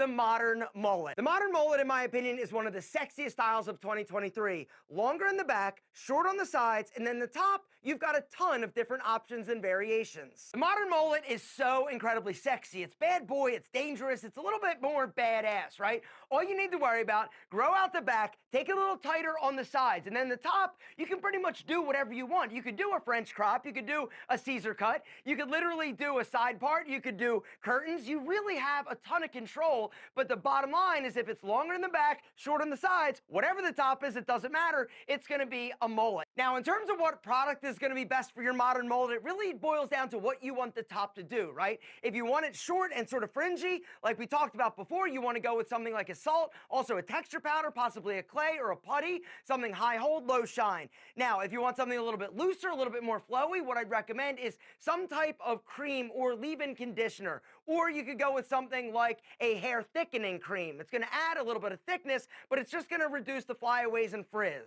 the modern mullet. The modern mullet, in my opinion, is one of the sexiest styles of 2023. Longer in the back, short on the sides, and then the top, you've got a ton of different options and variations. The modern mullet is so incredibly sexy. It's bad boy, it's dangerous, it's a little bit more badass, right? All you need to worry about, grow out the back, take it a little tighter on the sides, and then the top, you can pretty much do whatever you want. You could do a French crop, you could do a Caesar cut, you could literally do a side part, you could do curtains. You really have a ton of control, but the bottom line is if it's longer in the back, short on the sides, whatever the top is, it doesn't matter, it's gonna be a mullet. Now, in terms of what product is gonna be best for your modern mullet, it really boils down to what you want the top to do, right? If you want it short and sort of fringy, like we talked about before, you wanna go with something like a salt, also a texture powder, possibly a clay or a putty, something high hold, low shine. Now, if you want something a little bit looser, a little bit more flowy, what I'd recommend is some type of cream or leave-in conditioner, or you could go with something like a hair thickening cream. It's gonna add a little bit of thickness, but it's just gonna reduce the flyaways and frizz.